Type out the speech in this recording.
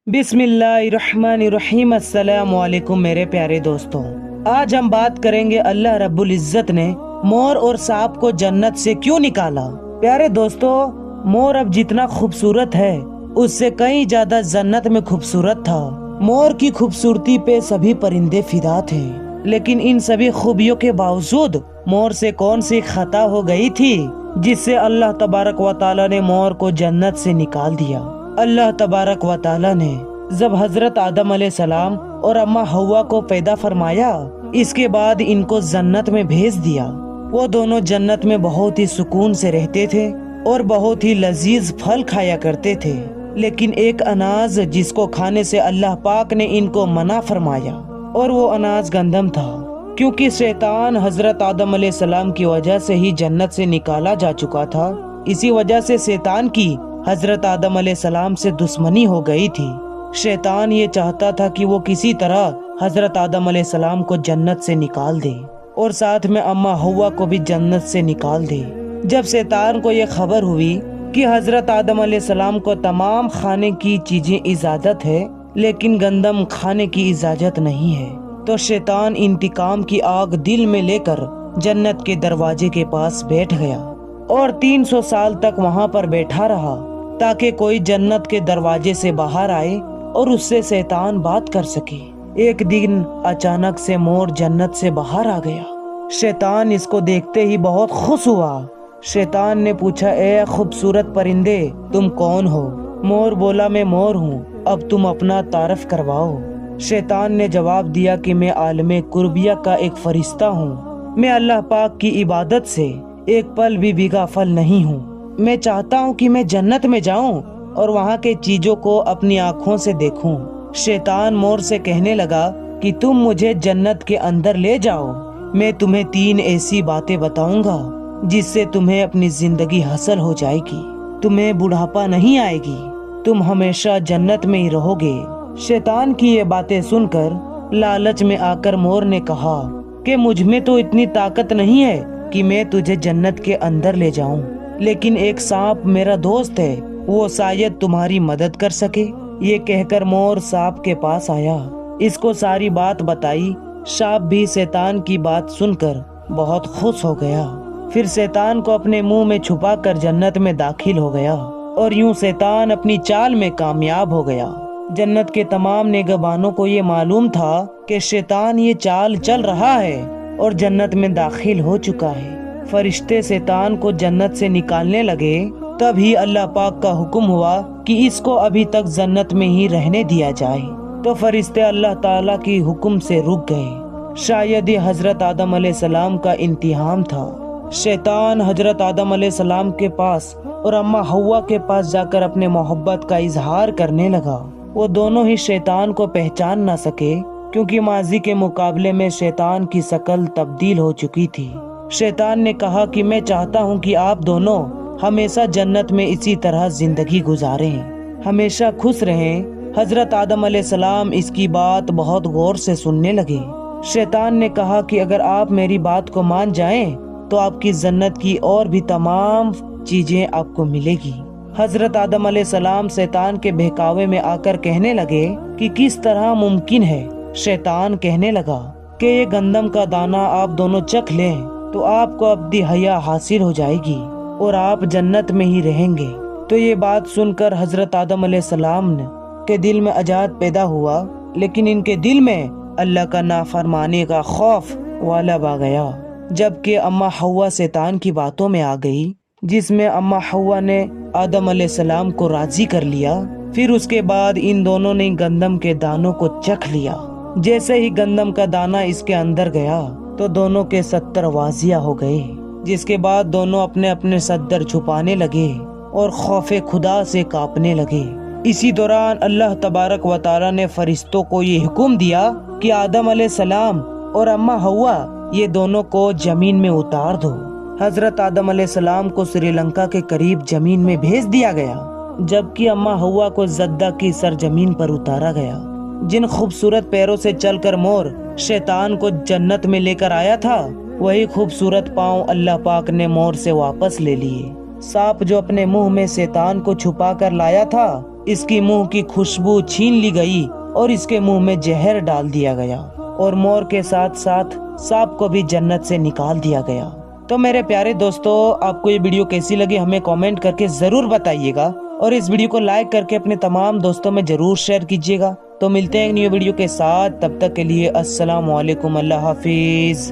बिस्मिल्लाहिर्रहमानिर्रहीम। अस्सलाम वालेकुम मेरे प्यारे दोस्तों। आज हम बात करेंगे अल्लाह रब्बुल इज्जत ने मोर और सांप को जन्नत से क्यों निकाला। प्यारे दोस्तों, मोर अब जितना खूबसूरत है उससे कहीं ज्यादा जन्नत में खूबसूरत था। मोर की खूबसूरती पे सभी परिंदे फिदा थे, लेकिन इन सभी खूबियों के बावजूद मोर से कौन सी खता हो गई थी जिससे अल्लाह तबारक व तआला ने मोर को जन्नत से निकाल दिया। अल्लाह तबारक व तआला ने जब हजरत आदम अलैहिस्सलाम और अम्मा हव्वा को पैदा फरमाया, इसके बाद इनको जन्नत में भेज दिया। वो दोनों जन्नत में बहुत ही सुकून से रहते थे और बहुत ही लजीज फल खाया करते थे, लेकिन एक अनाज जिसको खाने से अल्लाह पाक ने इनको मना फरमाया और वो अनाज गंदम था। क्योंकि शैतान हजरत आदम अलैहिस्सलाम की वजह से ही जन्नत से निकाला जा चुका था, इसी वजह से शैतान की हजरत आदम अलैहिस्सलाम से दुश्मनी हो गई थी। शैतान ये चाहता था कि वो किसी तरह हजरत आदम अलैहिस्सलाम को जन्नत से निकाल दे और साथ में अम्मा हव्वा को भी जन्नत से निकाल दे। जब शैतान को ये खबर हुई कि हजरत आदम अलैहिस्सलाम को तमाम खाने की चीजें इजाजत है लेकिन गंदम खाने की इजाजत नहीं है, तो शैतान इंतकाम की आग दिल में लेकर जन्नत के दरवाजे के पास बैठ गया और 300 साल तक वहां पर बैठा रहा ताकि कोई जन्नत के दरवाजे से बाहर आए और उससे शैतान बात कर सके। एक दिन अचानक से मोर जन्नत से बाहर आ गया। शैतान इसको देखते ही बहुत खुश हुआ। शैतान ने पूछा, ए खूबसूरत परिंदे, तुम कौन हो? मोर बोला, मैं मोर हूँ, अब तुम अपना तारफ करवाओ। शैतान ने जवाब दिया कि मैं आलमे कुर्बिया का एक फरिश्ता हूँ। मैं अल्लाह पाक की इबादत से एक पल भी बेगाफल नहीं हूँ। मैं चाहता हूँ कि मैं जन्नत में जाऊँ और वहाँ के चीजों को अपनी आँखों से देखूं। शैतान मोर से कहने लगा कि तुम मुझे जन्नत के अंदर ले जाओ, मैं तुम्हें 3 ऐसी बातें बताऊंगा जिससे तुम्हें अपनी जिंदगी हासिल हो जाएगी। तुम्हें बुढ़ापा नहीं आएगी, तुम हमेशा जन्नत में ही रहोगे। शैतान की ये बातें सुनकर लालच में आकर मोर ने कहा कि मुझ में तो इतनी ताकत नहीं है कि मैं तुझे जन्नत के अंदर ले जाऊं, लेकिन एक सांप मेरा दोस्त है, वो शायद तुम्हारी मदद कर सके। ये कहकर मोर सांप के पास आया, इसको सारी बात बताई। सांप भी शैतान की बात सुनकर बहुत खुश हो गया। फिर शैतान को अपने मुंह में छुपाकर जन्नत में दाखिल हो गया और यूं शैतान अपनी चाल में कामयाब हो गया। जन्नत के तमाम निगहबानों को ये मालूम था कि शैतान ये चाल चल रहा है और जन्नत में दाखिल हो चुका है। फरिश्ते शैतान को जन्नत से निकालने लगे, तभी अल्लाह पाक का हुक्म हुआ कि इसको अभी तक जन्नत में ही रहने दिया जाए। तो फरिश्ते अल्लाह ताला की हुक्म से रुक गए। शायद ये हजरत आदम अलैहिस्सलाम का इम्तिहान था। शैतान हजरत आदम अलैहिस्सलाम के पास और अम्मा हव्वा के पास जाकर अपने मोहब्बत का इजहार करने लगा। वो दोनों ही शैतान को पहचान न सके, क्योंकि माजी के मुकाबले में शैतान की शक्ल तब्दील हो चुकी थी। शैतान ने कहा कि मैं चाहता हूँ कि आप दोनों हमेशा जन्नत में इसी तरह जिंदगी गुजारें, हमेशा खुश रहें। हजरत आदम अलैहिस्सलाम इसकी बात बहुत गौर से सुनने लगे। शैतान ने कहा कि अगर आप मेरी बात को मान जाएं तो आपकी जन्नत की और भी तमाम चीजें आपको मिलेगी। हजरत आदम अलैहिस्सलाम शैतान के बहकावे में आकर कहने लगे कि किस तरह मुमकिन है। शैतान कहने लगा कि ये गंदम का दाना आप दोनों चख लें तो आपको अब्दी हया हासिल हो जाएगी और आप जन्नत में ही रहेंगे। तो ये बात सुनकर हजरत आदम अलैहिस्सलाम के दिल में अजाद पैदा हुआ, लेकिन इनके दिल में अल्लाह का नाफरमाने का खौफ वालब आ गया। जबकि अम्मा हव्वा शैतान की बातों में आ गई, जिसमें अम्मा हव्वा ने आदम अलैहिस्सलाम को राजी कर लिया। फिर उसके बाद इन दोनों ने गंदम के दानों को चख लिया। जैसे ही गंदम का दाना इसके अंदर गया तो दोनों के 70 वाजिया हो गए, जिसके बाद दोनों अपने अपने सद्दर छुपाने लगे और खौफे खुदा से कांपने लगे। इसी दौरान अल्लाह तबारक व तआला ने फरिश्तों को ये हुक्म दिया कि आदम अलैहिस्सलाम और अम्मा हव्वा ये दोनों को जमीन में उतार दो। हजरत आदम अलैहिस्सलाम को श्रीलंका के करीब जमीन में भेज दिया गया, जबकि अम्मा हव्वा को जद्दा की सरजमीन पर उतारा गया। जिन खूबसूरत पैरों से चलकर मोर शैतान को जन्नत में लेकर आया था, वही खूबसूरत पांव अल्लाह पाक ने मोर से वापस ले लिए। सांप जो अपने मुंह में शैतान को छुपा कर लाया था, اس کی منہ کی خوشبو چھین لی گئی اور اس کے منہ میں زہر ڈال دیا گیا اور مور کے ساتھ ساتھ سانپ کو بھی جنت سے نکال دیا گیا۔ تو میرے پیارے دوستو، آپ کو یہ ویڈیو کیسی لگی ہمیں کامنٹ کر کے ضرور بتائیے گا، اور اس ویڈیو کو لائک کر کے اپنے تمام دوستوں میں ضرور شیئر کیجیے گا۔ تو ملتے ہیں ایک نیو ویڈیو کے ساتھ، تب تک کے لیے السلام علیکم، اللہ حافظ۔